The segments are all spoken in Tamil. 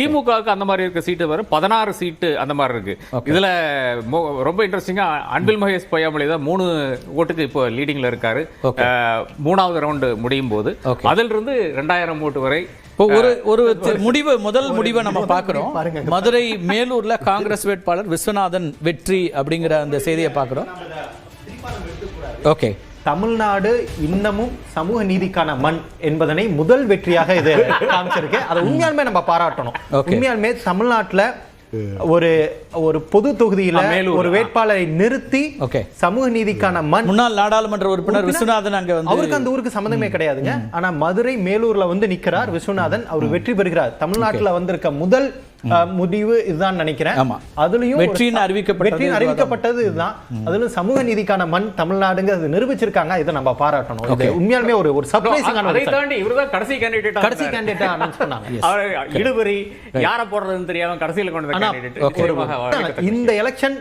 திமுகவுக்கு அந்த மாதிரி இருக்க சீட்டு வரும் 16 சீட்டு அந்த மாதிரி இருக்கு. இதுல ரொம்ப இன்ட்ரெஸ்டிங்கா அன்பில் மகேஷ் பொய்யாமொழி தான் 3 ஓட்டுக்கு இப்போ லீடிங்ல இருக்காரு. 3வது ரவுண்டு முடியும் போது அதிலிருந்து 2000 ஓட்டு வரை ஒரு முடிவு, முதல் முடிவை நம்ம பார்க்கிறோம். மதுரை மேலூர்ல காங்கிரஸ் வேட்பாளர் விஸ்வநாதன் வெற்றி அப்படிங்கிற அந்த செய்தியை பார்க்கிறோம். ஓகே, தமிழ்நாடு இன்னமும் சமூக நீதிக்கான மண் என்பதனை முதல் வெற்றியாக இது காமிச்சிருக்கு. அதை உண்மையாலுமே நம்ம பாராட்டணும். உண்மையாலுமே தமிழ்நாட்டுல ஒரு பொது தொகுதியில ஒரு வேட்பாளரை நிறுத்தி சமூக நீதிக்கான மண், முன்னாள் நாடாளுமன்ற உறுப்பினர் விஸ்வநாதன் அங்க வந்து, அவருக்கு அந்த ஊருக்கு சம்பந்தமே கிடையாதுங்க. ஆனா மதுரை மேலூர்ல வந்து நிக்கிறார் விஸ்வநாதன், அவர் வெற்றி பெறுகிறார். தமிழ்நாட்டுல வந்திருக்க முதல் முடிவு இதுதான் நினைக்கிறேன். அதுலயும் வெற்றின்னு அறிவிக்கப்பட்டது இதுதான். அதுல சமூக நீதிக்கான மண் தமிழ்நாடுங்கிறது நிரூபிச்சிருக்காங்க. இதை நம்ம பாராட்டணும். இது உண்மையாலுமே ஒரு சர்ப்ரைசிங்கான. அதை தாண்டி இவர்தான் கடைசி கேண்டிடேட்டா அனௌன்ஸ் பண்ணாங்க. அவர் இடுபறி யாரை போடுறதுன்னு தெரியாம கடைசியில் கொண்டு இந்த எலெக்ஷன்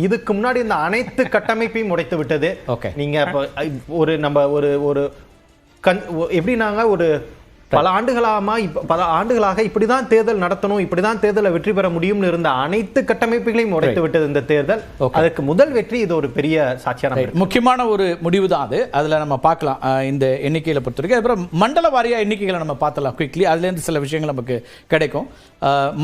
இதுக்கு முன்னாடி இந்த அனைத்து கட்டமைப்பையும் உடைத்து விட்டது. நீங்க நம்ம ஒரு எப்படினாங்க ஒரு பல ஆண்டுகளாக இப்படிதான் தேர்தல் நடத்தணும், இப்படிதான் தேர்தலை வெற்றி பெற முடியும்னு இருந்த அனைத்து கட்டமைப்புகளையும் உடைத்து விட்டது இந்த தேர்தல். அதுக்கு முதல் வெற்றி இது ஒரு பெரிய சாட்சியான முக்கியமான ஒரு முடிவு தான் அது. அதுல நம்ம பார்க்கலாம் இந்த எண்ணிக்கையில பொறுத்தவரைக்கும். அப்புறம் மண்டல வாரியா எண்ணிக்கைகளை நம்ம பார்த்தலாம் குயிக்லி. அதுல இருந்து சில விஷயங்கள் நமக்கு கிடைக்கும்.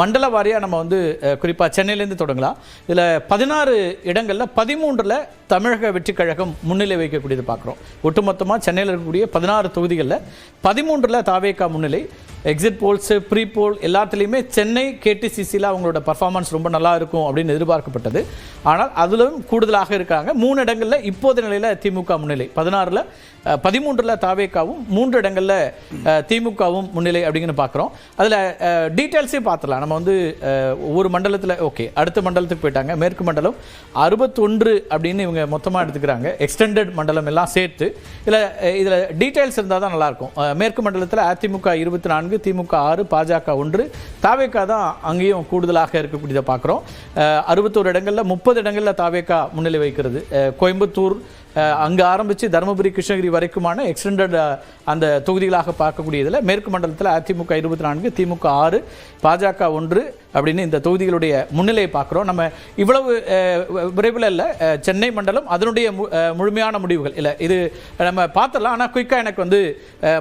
மண்டல வாரியா நம்ம வந்து குறிப்பா சென்னையிலேருந்து தொடங்கலாம். இதுல 16 இடங்கள்ல 13ல தமிழக வெற்றி கழகம் முன்னிலை வைக்கக்கூடியது பார்க்குறோம். ஒட்டுமொத்தமாக சென்னையில் இருக்கக்கூடிய 16 தொகுதிகளில் 13ல தாவேகா முன்னிலை. எக்ஸிட் போல்ஸ், ப்ரீ போல் எல்லாத்துலேயுமே சென்னை கேடிசிசியில் அவங்களோட பர்ஃபார்மன்ஸ் ரொம்ப நல்லா இருக்கும் அப்படின்னு எதிர்பார்க்கப்பட்டது. ஆனால் அதிலும் கூடுதலாக இருக்காங்க. 3 இடங்களில் இப்போது நிலையில் திமுக முன்னிலை. 13ல தாவேகாவும் 3 இடங்களில் திமுகவும் முன்னிலை அப்படிங்கன்னு பார்க்குறோம். அதில் டீட்டெயில்ஸே பார்த்துலாம். நம்ம வந்து ஒவ்வொரு மண்டலத்தில் அடுத்த மண்டலத்துக்கு போயிட்டாங்க. மேற்கு மண்டலம் 61 அப்படின்னு இவங்க மொத்தமாக எடுத்துக்கிறாங்க. எக்ஸ்டெண்டட் மண்டலம் எல்லாம் சேர்த்து இதில் டீட்டெயில்ஸ் இருந்தால் தான் நல்லாயிருக்கும். மேற்கு மண்டலத்தில் அதிமுக 24, திமுக 6, பாஜக 1, தாவேகா தான் அங்கேயும் கூடுதலாக இருக்கக்கூடியதை பார்க்குறோம். 61 இடங்களில் 30 இடங்களில் தாவேகா முன்னிலை வைக்கிறது. கோயம்புத்தூர் அங்கே ஆரம்பித்து தருமபுரி, கிருஷ்ணகிரி வரைக்குமான எக்ஸ்டெண்டட் அந்த தொகுதிகளாக பார்க்கக்கூடியதில் மேற்கு மண்டலத்தில் அதிமுக 24, திமுக 6, பாஜக 1 அப்படின்னு இந்த தொகுதிகளுடைய முன்னிலையை பார்க்குறோம். நம்ம இவ்வளவு விரைவில் இல்லை, சென்னை மண்டலம் அதனுடைய முழுமையான முடிவுகள் இல்லை, இது நம்ம பார்த்துடலாம். ஆனால் குயிக்காக எனக்கு வந்து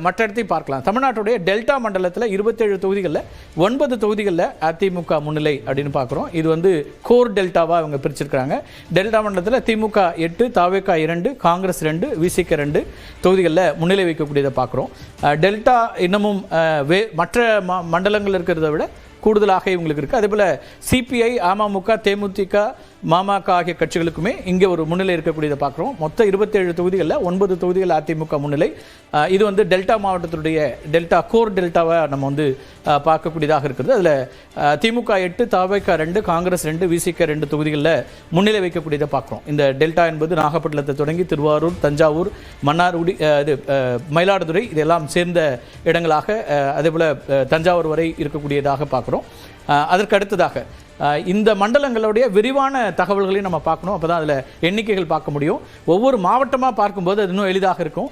மற்ற இடத்தையும் பார்க்கலாம். தமிழ்நாட்டுடைய டெல்டா மண்டலத்தில் 27 தொகுதிகளில் 9 தொகுதிகளில் அதிமுக முன்னிலை அப்படின்னு பார்க்குறோம். இது வந்து கோர் டெல்டாவாக அவங்க பிரிச்சிருக்கிறாங்க. டெல்டா மண்டலத்தில் திமுக 8, தாவேகா 2, காங்கிரஸ் 2, விசிக 2 தொகுதிகளில் முன்னிலை வைக்கக்கூடியதை பார்க்குறோம். டெல்டா இன்னமும் மற்ற மண்டலங்கள் இருக்கிறத விட கூடுதலாக இவங்களுக்கு இருக்குது. அதே போல் சிபிஐ, அமமுக, தேமுதிக, மாமக ஆகிய கட்சிகளுக்குமே இங்கே ஒரு முன்னிலை இருக்கக்கூடியதை பார்க்குறோம். மொத்தம் 27 தொகுதிகளில் 9 தொகுதிகள் அதிமுக முன்னிலை. இது வந்து டெல்டா மாவட்டத்தினுடைய டெல்டா கோர் டெல்டாவை நம்ம வந்து பார்க்கக்கூடியதாக இருக்கிறது. அதில் திமுக 8, தாவேகா 2, காங்கிரஸ் 2, விசிக 2 தொகுதிகளில் முன்னிலை வைக்கக்கூடியதை பார்க்குறோம். இந்த டெல்டா என்பது நாகப்பட்டினத்தை தொடங்கி திருவாரூர், தஞ்சாவூர், மன்னார்குடி, மயிலாடுதுறை இதெல்லாம் சேர்ந்த இடங்களாக, அதே போல் தஞ்சாவூர் வரை இருக்கக்கூடியதாக பார்க்குறோம். அதற்கு அடுத்ததாக இந்த மண்டலங்களுடைய விரிவான தகவல்களையும் நம்ம பார்க்கணும். அப்போ தான் அதில் எண்ணிக்கைகள் பார்க்க முடியும். ஒவ்வொரு மாவட்டமாக பார்க்கும்போது அது இன்னும் எளிதாக இருக்கும்.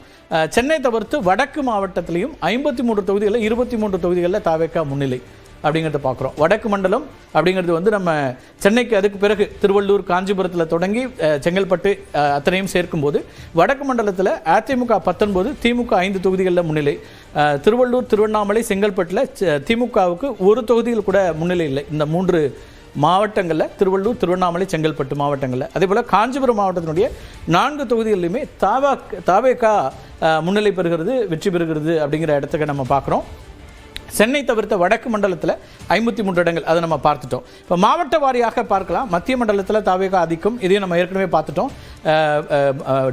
சென்னை தவிர்த்து வடக்கு மாவட்டத்திலையும் 53 தொகுதிகளில் 23 தொகுதிகளில் தாவேகா முன்னிலை அப்படிங்கிறத பார்க்குறோம். வடக்கு மண்டலம் அப்படிங்கிறது வந்து நம்ம சென்னைக்கு அதுக்கு பிறகு திருவள்ளூர், காஞ்சிபுரத்தில் தொடங்கி செங்கல்பட்டு அத்தனையும் சேர்க்கும்போது வடக்கு மண்டலத்தில் அதிமுக 19, திமுக 5 தொகுதிகளில் முன்னிலை. திருவள்ளூர், திருவண்ணாமலை, செங்கல்பட்டில் திமுகவுக்கு ஒரு தொகுதியில் கூட முன்னிலை இல்லை. இந்த 3 மாவட்டங்களில் திருவள்ளூர், திருவண்ணாமலை, செங்கல்பட்டு மாவட்டங்களில். அதே போல் காஞ்சிபுரம் மாவட்டத்தினுடைய 4 தொகுதிகளிலுமே தாவேகா முன்னிலை பெறுகிறது, வெற்றி பெறுகிறது அப்படிங்கிற இடத்துக்கு நம்ம பார்க்குறோம். சென்னை தவிர்த்த வடக்கு மண்டலத்தில் 53 இடங்கள், அதை நம்ம பார்த்துட்டோம். இப்போ மாவட்ட வாரியாக பார்க்கலாம். மத்திய மண்டலத்தில் தாவேகா ஆதிக்கம், இதையும் நம்ம ஏற்கனவே பார்த்துட்டோம்.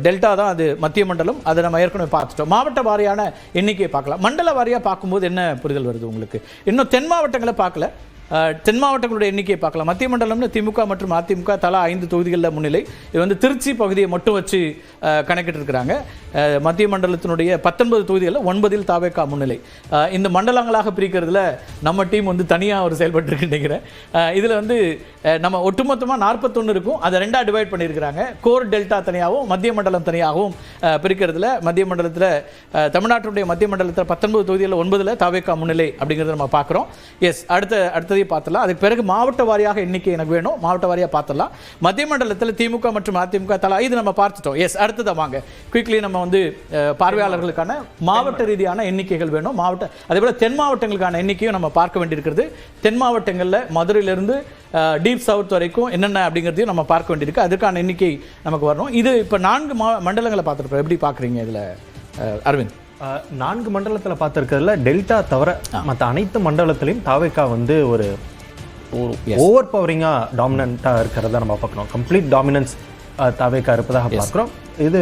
டெல்டா தான் அது மத்திய மண்டலம், அதை நம்ம ஏற்கனவே பார்த்துட்டோம். மாவட்ட வாரியான எண்ணிக்கையை பார்க்கலாம். மண்டல வாரியாக பார்க்கும்போது என்ன புரிதல் வருது உங்களுக்கு? இன்னும் தென் மாவட்டங்களை பார்க்கல. தென் மாவட்டங்களுடைய எண்ணிக்கையை பார்க்கலாம். மத்திய மண்டலம்னு திமுக மற்றும் அதிமுக தலா 5 தொகுதிகளில் முன்னிலை. இது வந்து திருச்சி பகுதியை மட்டும் வச்சு கணக்கிட்டு இருக்கிறாங்க. மத்திய மண்டலத்தினுடைய 19 தொகுதிகளில் 9 தாவேகா முன்னிலை. இந்த மண்டலங்களாக பிரிக்கிறதுல நம்ம டீம் வந்து தனியாக ஒரு செயல்பட்டு இருக்கு நினைக்கிறேன். இதில் வந்து நம்ம ஒட்டுமொத்தமாக 41 இருக்கும், அதை 2ஆக டிவைட் பண்ணியிருக்கிறாங்க. கோர் டெல்டா தனியாகவும் மத்திய மண்டலம் தனியாகவும் பிரிக்கிறதுல மத்திய மண்டலத்தில் தமிழ்நாட்டினுடைய மத்திய மண்டலத்தில் 19 தொகுதிகளில் 9 தாவேகா முன்னிலை அப்படிங்கிறத நம்ம பார்க்குறோம். எஸ், அடுத்ததையும் பார்த்துடலாம். அதுக்கு பிறகு மாவட்ட வாரியாக எண்ணிக்கை எனக்கு வேணும், மாவட்ட வாரியாக பார்த்துடலாம். மத்திய மண்டலத்தில் திமுக மற்றும் அதிமுக தலா இது நம்ம பார்த்துட்டோம். எஸ், அடுத்ததை வாங்க குயிக்லி நம்ம வந்து பார்வையாளர்களுக்கான மாவட்ட ரீதியான எண்ணிக்கைகள் வேணும். அதே போல தென் மாவட்டங்களுக்கான எண்ணிக்கையும் நம்ம பார்க்க வேண்டியிருக்கிறது. தென் மாவட்டங்களில் மதுரையிலிருந்து டீப் சவுத் வரைக்கும் என்னென்ன அப்படிங்கிறதையும் நம்ம பார்க்க வேண்டியிருக்கு. அதுக்கான எண்ணிக்கை நமக்கு வரணும். இது இப்போ 4 மண்டலங்களை பார்த்துருக்கோம். எப்படி பார்க்குறீங்க இதில் அரவிந்த்? 4 மண்டலத்தில் பார்த்துருக்கிறதுல டெல்டா தவிர மற்ற அனைத்து மண்டலத்திலையும் தாவேகா வந்து ஒரு ஓவர் பவரிங்காக டாமினண்ட்டாக இருக்கிறத நம்ம பார்க்குறோம். கம்ப்ளீட் டாமினன்ஸ் தாவேகா இருப்பதாக பார்க்குறோம். இது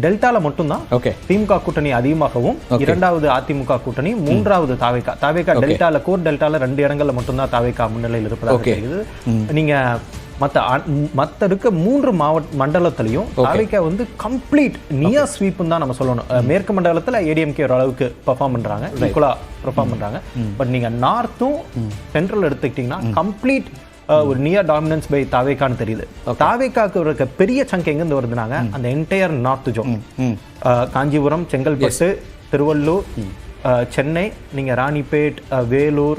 டெல்டால மட்டும்தான் திமுக கூட்டணி அதிகமாகவும், 2வது அதிமுக கூட்டணி, 3வது தாவேகா டெல்டால கோர் டெல்டால 2 இடங்கள்ல மட்டும்தான் தாவேகா முன்னிலையில் இருப்பதாக தெரியுது. நீங்க மற்ற இருக்க 3 மண்டலத்திலையும் தாவேகா வந்து கம்ப்ளீட் நியர் ஸ்வீப் தான் நம்ம சொல்லணும். மேற்கு மண்டலத்துல ஏடிஎம்கே ஓரளவுக்கு பெர்ஃபார்ம் பண்றாங்க, ஈக்குவலா பெர்ஃபார்ம் பண்றாங்க. பட் நீங்க நார்த்தும் சென்ட்ரல் எடுத்துக்கிட்டீங்கன்னா கம்ப்ளீட் ஒரு நியர் டாமினன்ஸ் பை தாவேகான்னு தெரியுது. தாவேகாக்கு இருக்க பெரிய சங்க் எங்கிருந்து வருதுனாங்க, அந்த entire north zone, Kanchipuram, Chengalpattu, Tiruvallur, Chennai, நீங்க ராணிப்பேட், வேலூர்,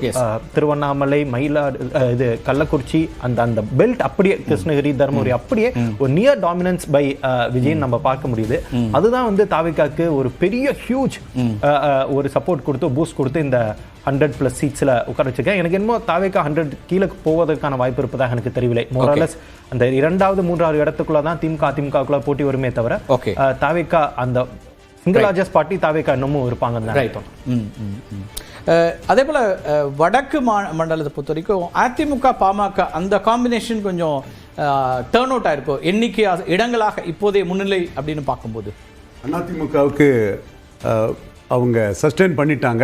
திருவண்ணாமலை, இது கள்ளக்குறிச்சி, அந்த பெல்ட் அப்படியே கிருஷ்ணகிரி, தர்மபுரி அப்படியே ஒரு நியர் டாமினன்ஸ் பை விஜய் நம்ம பார்க்க முடியுது. அதுதான் வந்து தாவேகாக்கு ஒரு பெரிய ஹியூஜ் ஒரு சப்போர்ட் கொடுத்து பூஸ்ட் கொடுத்து இந்த 100+ சீட்ஸ்ல உட்கார வச்சிருக்கேன். எனக்கு என்னமோ தாவேகா 100 கீழே போவதற்கான வாய்ப்பு இருப்பதாக எனக்கு தெரியவில்லை. மோரலஸ் அந்த 2வது 3வது இடத்துக்குள்ள தான் திமுக அதிமுகக்குள்ள போட்டி வருமே தவிர தாவேகா அந்த சிங்கிள் லார்ஜஸ்ட் பார்ட்டி தாவேகா இன்னமும் இருப்பாங்க. அதே போல வடக்கு மண்டலத்தை பொறுத்த வரைக்கும் அதிமுக பாமக அந்த காம்பினேஷன் கொஞ்சம் டர்ன் அவுட் ஆயிருக்கும் எண்ணிக்கையாக இடங்களாக இப்போதைய முன்னிலை அப்படின்னு பார்க்கும்போது. அதிமுகவுக்கு அவங்க சஸ்டெயின் பண்ணிட்டாங்க.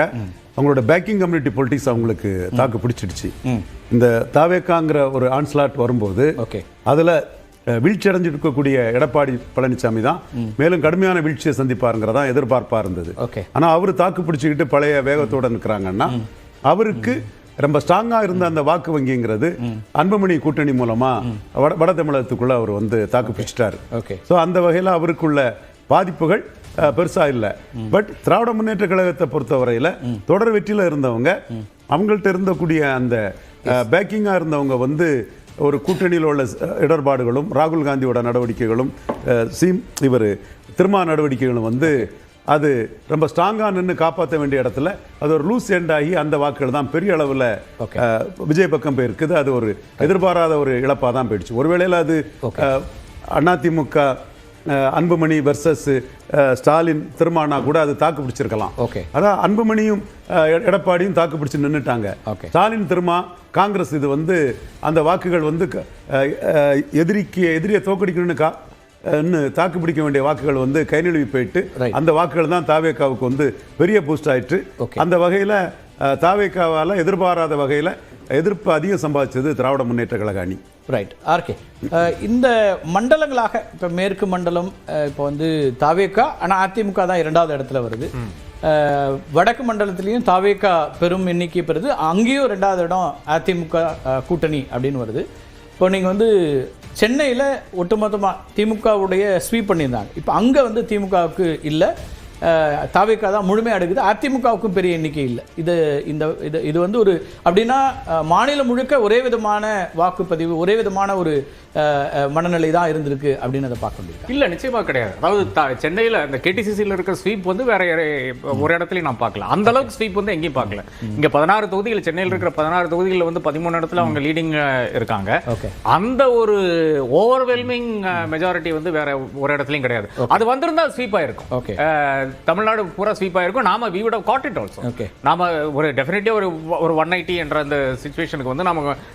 அவங்களோட பேக்கிங் கம்யூனிட்டி பொலிட்டிக்ஸ் அவங்களுக்கு தாக்கு பிடிச்சிடுச்சு. இந்த தாவேகாங்கிற ஒரு ஆன்ஸ்லாட் வரும்போது அதில் வீழ்ச்சி அடைஞ்சிருக்கக்கூடிய எடப்பாடி பழனிசாமி தான் மேலும் கடுமையான வீழ்ச்சியை சந்திப்பாருங்கிறதா எதிர்பார்ப்பா இருந்தது. ஆனால் அவர் தாக்கு பிடிச்சிக்கிட்டு பழைய வேகத்தோடு நிற்கிறாங்கன்னா அவருக்கு ரொம்ப ஸ்ட்ராங்காக இருந்த அந்த வாக்கு வங்கிங்கிறது அன்புமணி கூட்டணி மூலமா வட தமிழகத்துக்குள்ள அவர் வந்து தாக்கு பிடிச்சிட்டாரு. ஸோ அந்த வகையில் அவருக்குள்ள பாதிப்புகள் பெருசா இல்லை. பட் திராவிட முன்னேற்ற கழகத்தை பொறுத்தவரையில தொடர் வெற்றியில இருந்தவங்க, அவங்கள்ட்ட இருந்தக்கூடிய அந்த பேக்கிங்கா இருந்தவங்க வந்து ஒரு கூட்டணியில் உள்ள இடர்பாடுகளும் ராகுல் காந்தியோட நடவடிக்கைகளும் இவர் திருமா நடவடிக்கைகளும் வந்து அது ரொம்ப ஸ்ட்ராங்காக நின்று காப்பாற்ற வேண்டிய இடத்துல அது ஒரு லூஸ் எண்ட் ஆகி அந்த வாக்குகள் தான் பெரிய அளவில் விஜய் பக்கம் போயிருக்குது. அது ஒரு எதிர்பாராத ஒரு இழப்பாக தான் போயிடுச்சு. ஒருவேளையில் அது அதிமுக அன்புமணி வெர்சஸ் ஸ்டாலின் திருமானா கூட அது தாக்கு பிடிச்சிருக்கலாம். அதான் அன்புமணியும் எடப்பாடியும் தாக்கு பிடிச்சு நின்றுட்டாங்க. ஸ்டாலின் திருமா காங்கிரஸ் இது வந்து அந்த வாக்குகள் வந்து எதிரியை தோக்கடிக்கணும்னு தாக்கு பிடிக்க வேண்டிய வாக்குகள் வந்து கை நழுவி போயிட்டு அந்த வாக்குகள் தான் தாவேகாவுக்கு வந்து பெரிய பூஸ்ட் ஆயிட்டு. அந்த வகையில் தாவேகாவால் எதிர்பாராத வகையில் எதிர்ப்பு அதிகம் சம்பாதிச்சது திராவிட முன்னேற்ற கழக அணி. ரைட். ஆர்கே, இந்த மண்டலங்களாக இப்போ மேற்கு மண்டலம் இப்போ வந்து தாவேகா, ஆனால் அதிமுக தான் 2வது இடத்துல வருது. வடக்கு மண்டலத்திலையும் தாவேகா பெரும் எண்ணிக்கை பெறுது, அங்கேயும் 2வது இடம் அதிமுக கூட்டணி அப்படின்னு வருது. இப்போ நீங்கள் வந்து சென்னையில் ஒட்டுமொத்தமாக திமுகவுடைய ஸ்வீப் பண்ணியிருந்தாங்க. இப்போ அங்கே வந்து திமுகவுக்கு இல்லை, தாவேகா தான் முழுமையாக எடுக்குது. அதிமுகவுக்கும் பெரிய எண்ணிக்கை இல்லை. இது வந்து ஒரு அப்படின்னா மாநிலம் முழுக்க ஒரே விதமான வாக்குப்பதிவு, ஒரே விதமான ஒரு மனநிலை தான் இருந்திருக்கு அப்படின்னு அதை பார்க்க முடியும். இல்லை, நிச்சயமாக கிடையாது. அதாவது சென்னையில் இந்த கேடிசிசியில் இருக்கிற ஸ்வீப் வந்து வேற ஒரு இடத்துலையும் நான் பார்க்கலாம். அந்த அளவுக்கு ஸ்வீப் வந்து எங்கேயும் பார்க்கல. இங்கே 16 தொகுதிகள், சென்னையில் இருக்கிற 16 தொகுதிகளில் வந்து 13 இடத்துல அவங்க லீடிங் இருக்காங்க. அந்த ஒரு ஓவர்வெல்மிங் மெஜாரிட்டி வந்து வேற ஒரு இடத்துலையும் கிடையாது. அது வந்திருந்தா ஸ்வீப் ஆயிருக்கும். தமிழ்நாடு பூரா ஸ்வீப் ஆயிருக்கும். நாம we would have got it also. நாம ஒரு டெஃபினெட்லி ஒரு 180 என்ற அந்த சிச்சுவேஷனுக்கு வந்து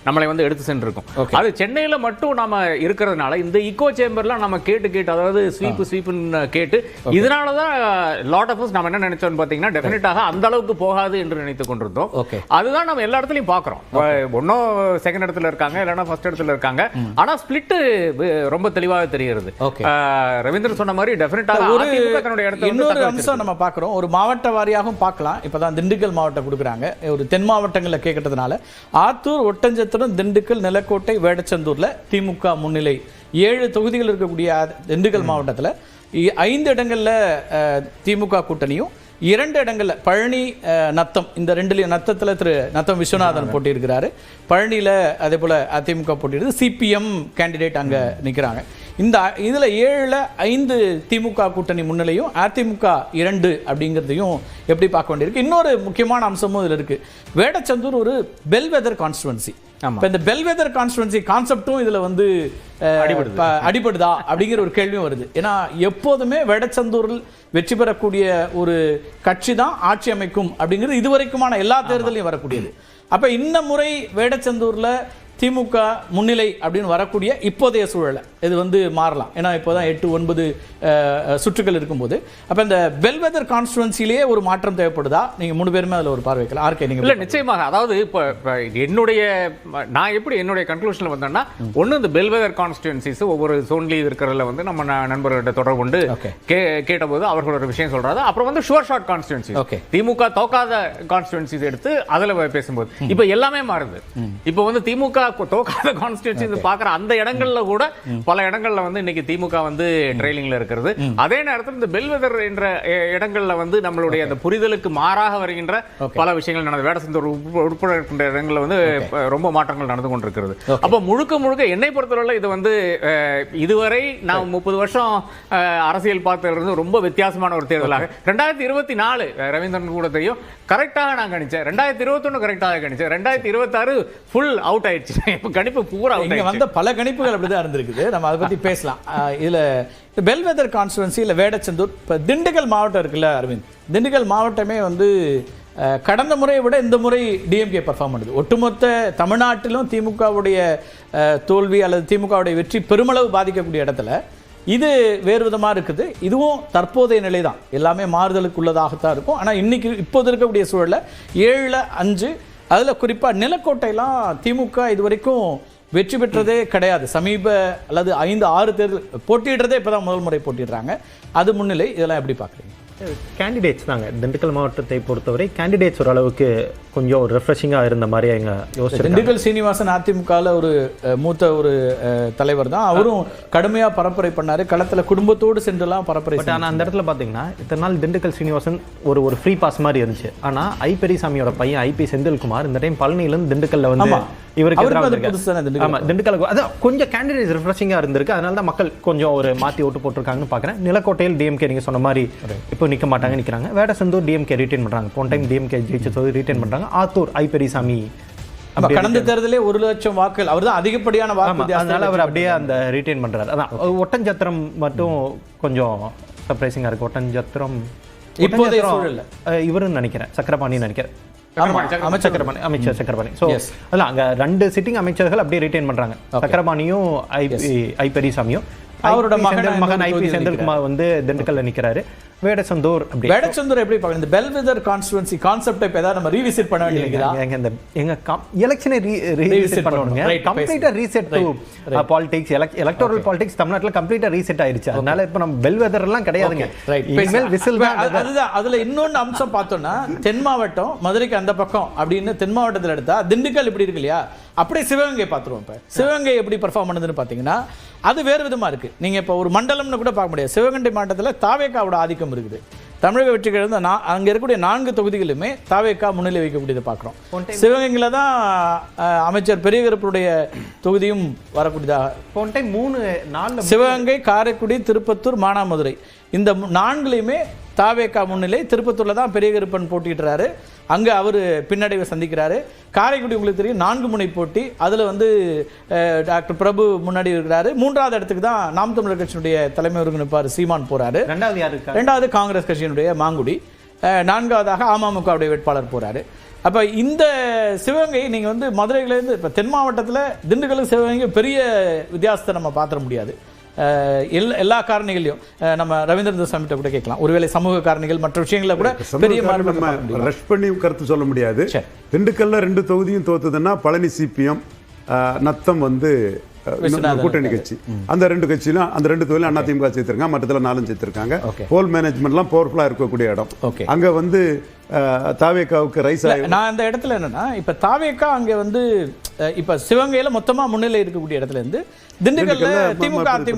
நம்மளை வந்து எடுத்து சென்றிருக்கோம். அது சென்னையில மட்டும் நாம இருக்கிறதுனால இந்த ஈகோ சேம்பர்லாம் நம்ம கேட்டு அதாவது ஸ்வீப்னு கேட்டு இதனாலதான் லாட் ஆஃப் நம்ம என்ன நினைச்சோம்னு பாத்தீங்கன்னா டெஃபினட்டாக அந்த அளவுக்கு போகாது என்று நினைத்துக் கொண்டிருந்தோம். அதுதான் நம்ம எல்லா இடத்துலயும் பாக்குறோம். ஒன்னும் செகண்ட் இடத்துல இருக்காங்க, இல்லைன்னா ஃபர்ஸ்ட் இடத்துல இருக்காங்க. ஆனா ஸ்பிளிட் ரொம்ப தெளிவாக தெரிகிறது. ரவீந்திரன் சொன்ன மாதிரி டெஃபினட்டாக இன்னொரு அம்சம் நம்ம பார்க்குறோம். ஒரு மாவட்ட வாரியாகவும் பார்க்கலாம். இப்போதான் திண்டுக்கல் மாவட்டம் கொடுக்குறாங்க. ஒரு தென் மாவட்டங்களில் கேட்கறதுனால ஆத்தூர், ஒட்டஞ்சத்திரம், திண்டுக்கல், நிலக்கோட்டை, வேடச்சந்தூர்ல திமுக முன்னிலை. 7 தொகுதிகள் இருக்கக்கூடிய திண்டுக்கல் மாவட்டத்தில் 5 இடங்கள்ல திமுக கூட்டணியும், 2 இடங்கள்ல பழனி, நத்தம், இந்த 2 நத்தத்துல திரு நத்தம் விஸ்வநாதன் போட்டியிருக்கிறாரு. பழனியில அதே போல அதிமுக போட்டியிருக்கு. சிபிஎம் கேண்டிடேட் அங்க நிக்கிறாங்க. இந்த இதுல 7ல 5 திமுக கூட்டணி முன்னிலையும் அதிமுக 2 அப்படிங்கிறதையும் எப்படி பார்க்க வேண்டியிருக்கு. இன்னொரு முக்கியமான அம்சமும் இதுல இருக்கு. வேடச்சந்தூர் ஒரு பெல்வெதர் கான்ஸ்டுவன்சி. இந்த பெல்வெதர் கான்ஸ்டுவன்சி கான்செப்டும் இதுல வந்து அடிபடுதா அப்படிங்கிற ஒரு கேள்வியும் வருது. ஏன்னா எப்போதுமே வேடச்சந்தூரில் வெற்றி பெறக்கூடிய ஒரு கட்சி தான் ஆட்சி அமைக்கும் அப்படிங்கிறது இதுவரைக்குமான எல்லா தேர்தலையும் வரக்கூடியது. அப்ப இந்த முறை வேடச்சந்தூர்ல திமுக முன்னிலை அப்படின்னு வரக்கூடிய இப்போதைய சூழலை இது வந்து மாறலாம். ஏன்னா இப்போதான் 8-9 சுற்றுகள் இருக்கும்போது அப்ப இந்த பெல்வெதர் கான்ஸ்டுவன்சிலேயே ஒரு மாற்றம் தேவைப்படுதா? நீங்க 3 பேருமே அதுல ஒரு பார்வை வைக்கலாம். ஆர்கே நீங்க? இல்ல, நிச்சயமாக. அதாவது இப்போ நான் எப்படி என்னுடைய கன்க்ளூஷன்ல வந்தேன்னா, ஒன்னு இந்த பெல்வெதர் கான்ஸ்டுவன்சிஸ் ஒவ்வொரு சோன்லி இருக்கிறதுல வந்து நம்ம நண்பர்கிட்ட தொடர்பு கொண்டு கேட்டபோது அவர்கள் ஒரு விஷயம் சொல்றாரு. அப்புறம் வந்து ஷுவர் ஷாட் கான்ஸ்டுவன்சி, திமுக தோக்காத கான்ஸ்டுவன்சிஸ் எடுத்து அதுல பேசும்போது இப்ப எல்லாமே மாறுது. இப்ப வந்து திமுக தோக்காத கான்ஸ்டிட்யூன்சி பாக்குற அந்த இடங்கள்ல கூட பல இடங்கள்ல வந்து இன்னைக்கு திமுக வந்து ட்ரெயிலிங்ல இருக்கிறது. அதே நேரத்தில் இந்த பெல்வெதர் என்ற இடங்கள்ல வந்து நம்மளுடைய அந்த புரிதலுக்கு மாறாக வருகின்ற பல விஷயங்கள் நடந்து வேடச்சந்தூர் உட்பட இருக்கின்ற இடங்கள்ல வந்து ரொம்ப மாற்றங்கள் நடந்து கொண்டிருக்கிறது. அப்ப முழுக்க என்னை பொறுத்தவரை இது வந்து இதுவரை நான் 30 வருஷம் அரசியல் பார்த்ததிலிருந்து ரொம்ப வித்தியாசமான ஒரு தேர்தலாக 2024 ரவீந்திரன் கூட தெரியும் கரெக்டாக நான் கணிச்சேன். 2021 கரெக்டாக கணிச்சேன். 2026 ஃபுல் அவுட் ஆயிடுச்சு. கணிப்பு பூரா இங்க வந்த பல கணிப்புகள் அப்படிதான் இருந்திருக்குது. நம்ம அதை பத்தி பேசலாம். இதுல பெல்வெதர் கான்ஸ்டுவன்சி இல்ல வேடச்சந்தூர், இப்ப திண்டுக்கல் மாவட்டம் இருக்குல்ல அரவிந்த், திண்டுக்கல் மாவட்டமே வந்து கடந்த முறையை விட இந்த முறை டிஎம்கே பெர்ஃபார்ம் பண்ணுது. ஒட்டுமொத்த தமிழ்நாட்டிலும் திமுகவுடைய தோல்வி அல்லது திமுகவுடைய வெற்றி பெருமளவு பாதிக்கக்கூடிய இடத்துல இது வேறு விதமாக இருக்குது. இதுவும் தற்போதைய நிலை தான், எல்லாமே மாறுதலுக்கு உள்ளதாகத்தான் இருக்கும். ஆனால் இன்னைக்கு இப்போது இருக்கக்கூடிய சூழலில் 7ல் 5, அதில் குறிப்பாக நிலக்கோட்டையெல்லாம் திமுக இது வரைக்கும் வெற்றி பெற்றதே கிடையாது. சமீப அல்லது 5-6 தேர்தல் போட்டியிடுறதே இப்போ தான் முதல் முறை போட்டிடுறாங்க. அது முன்னிலை. இதெல்லாம் எப்படி பார்க்குறீங்க? கேண்டிடேட்ஸ் தாங்க திண்டுக்கல் மாவட்டத்தை பொறுத்தவரை கேண்டிடேட்ஸ் ஓரளவுக்கு கொஞ்சம் ரெஃப்ரெஷிங்காக இருந்த மாதிரி எங்க யோசிச்சு. திண்டுக்கல் சீனிவாசன் அதிமுகவில் ஒரு மூத்த ஒரு தலைவர் தான். அவரும் கடுமையாக பரப்புரை பண்ணாரு. களத்தில் குடும்பத்தோடு சென்றுலாம் பரப்புரை. ஆனால் அந்த இடத்துல பார்த்தீங்கன்னா இத்தனை நாள் திண்டுக்கல் சீனிவாசன் ஒரு ஃப்ரீ பாஸ் மாதிரி இருந்துச்சு. ஆனால் ஐ பெரியசாமியோட பையன் ஐபி செந்தில்குமார் இந்த டைம் பழனியிலிருந்து திண்டுக்கல்ல வந்து திண்டுக்கல் அதான் கொஞ்சம் கேண்டிடேட்ஸ் ரெஃப்ரெஷிங்காக இருந்திருக்கு. அதனால தான் மக்கள் கொஞ்சம் ஒரு மாற்றி ஓட்டு போட்டிருக்காங்கன்னு பார்க்குறேன். நிலக்கோட்டையில் டிஎம்கே நீங்கள் சொன்ன மாதிரி இப்போ நிற்க மாட்டாங்க, நிற்கிறாங்க. வேடச்சந்தூர் டிஎம்கே ரிட்டைன் பண்ணுறாங்க. போன டைம் டிஎம்கே ஜெயிச்சது ரிட்டைன் பண்ணுறாங்க. ஆத்தூர் ஐ பெரியசாமி கடந்த தேர்தலே 1 லட்சம் வாக்குகள், அவர் தான் அதிகப்படியான வாக்கு, அதனால அவர் அப்படியே அந்த ரிட்டைன் பண்றாரு. அதான் ஒட்டஞ்சத்திரம் மட்டும் கொஞ்சம் சர்ப்ரைசிங்கா இருக்கு. ஒட்டஞ்சத்திரம் இப்போதைய சூழல்ல இவருன்னு நினைக்கிறேன், சக்கரபாணி நினைக்கிறேன், அமைச்சர் சக்கரபாணி. ஸோ அதான் அங்க 2 சிட்டிங் அமைச்சர்கள் அப்படியே ரிட்டைன் பண்றாங்க. சக்கரபாணியும் ஐ பெரியசாமியும். அவரோட மகன் ஐபி செந்தில்குமார் வந்து திண்டுக்கல்ல நிக்கிறாரு. வேடச்சந்தூர் எப்படி பார்க்கணும்? இந்த பெல்வெதர் கான்ஸ்டுவன்சி கான்செப்டை இப்ப ஏதாவது நம்ம ரீவிசிட் பண்ண வேண்டியதுதா? எங்க எலெக்ஷனை ரீவிசிட் பண்ணனுங்க. கம்ப்ளீட்டா reset to politics, electoral politics தமிழ்நாட்டுல கம்ப்ளீட்டா ரீசெட் ஆயிருச்சு. அதனால இப்ப நம்ம பெல்வெதர் எல்லாம் கிடையாதுங்க. இனிமேல் விசில் தான். அதுதான் அதுல இன்னொன்னு அம்சம் பார்த்தோம்னா, தென் மாவட்டம் மதுரைக்கு அந்த பக்கம் அப்படின்னு தென் மாவட்டத்தில் எடுத்தா திண்டுக்கல் இப்படி இருக்கு இல்லையா? அப்படியே சிவகங்கை பார்த்துருவோம். இப்போ சிவகங்கை எப்படி பெர்ஃபார்ம் பண்ணுதுன்னு பார்த்தீங்கன்னா அது வேறு விதமாக இருக்குது. நீங்கள் இப்போ ஒரு மண்டலம்னு கூட பார்க்க முடியாது. சிவகங்கை மாவட்டத்தில் தாவேக்காவோட ஆதிக்கம் இருக்குது. தமிழக வெற்றி கழகம் அங்கே இருக்கக்கூடிய 4 தொகுதிகளிலுமே தாவேக்கா முன்னிலை வைக்கக்கூடியதை பார்க்குறோம். சிவகங்கையில் தான் அமைச்சர் பெரியகருப்புடைய தொகுதியும் வரக்கூடியதாக. போன டைம் 3-4 சிவகங்கை, காரைக்குடி, திருப்பத்தூர், மானாமதுரை இந்த 4லையுமே தாவேக்கா முன்னிலை. திருப்பத்தூர்ல தான் பெரியகருப்பன் போட்டிடுறாரு. அங்கே அவர் பின்னடைவை சந்திக்கிறாரு. காரைக்குடி உங்களுக்கு தெரியும் 4 முனை போட்டி, அதில் வந்து டாக்டர் பிரபு முன்னாடி இருக்கிறாரு. 3வது இடத்துக்கு தான் நாம் தமிழர் கட்சியினுடைய தலைமை ஒருங்கிணைப்பாளர் சீமான் போறாரு. 2வது யார் இருக்கா? 2வது காங்கிரஸ் கட்சியினுடைய மாங்குடி, 4வதாக அமமுகவுடைய வேட்பாளர் போறாரு. அப்போ இந்த சிவகங்கை நீங்கள் வந்து மதுரையிலேருந்து இப்போ தென் மாவட்டத்தில் திண்டுக்கல் சிவகங்கை பெரிய வித்தியாசத்தை நம்ம பார்த்துட முடியாது. எல்லா காரணிகளையும் நம்ம ரவீந்திரநாத் சாமிகிட்ட கூட கேட்கலாம். ஒருவேளை சமூக காரணிகள் மற்ற விஷயங்கள கூட பெரிய ரஷ் பண்ணி கருத்து சொல்ல முடியாது. திண்டுக்கல்ல 2 தொகுதியும் தோத்துதுன்னா பழனி சிபிஎம், நத்தம் வந்து கூட்டணி கட்சி, அந்த 2 கட்சியிலும் அந்த 2 தொகுதியிலும் அதிமுக சேர்த்திருக்காங்க, மற்றதுல 4 சேர்த்திருக்காங்க. போல் மேனேஜ்மெண்ட்லாம் பவர்ஃபுல்லா இருக்கக்கூடிய இடம். அங்க வந்து தாவேக்காவுக்கு ரைஸ் நான் அந்த இடத்துல என்னன்னா இப்ப தாவேக்கா அங்க வந்து இப்ப சிவகங்கையில மொத்தமா முன்னிலை இருக்கக்கூடிய இடத்துல இருந்து திண்டுக்கல்ல திமுக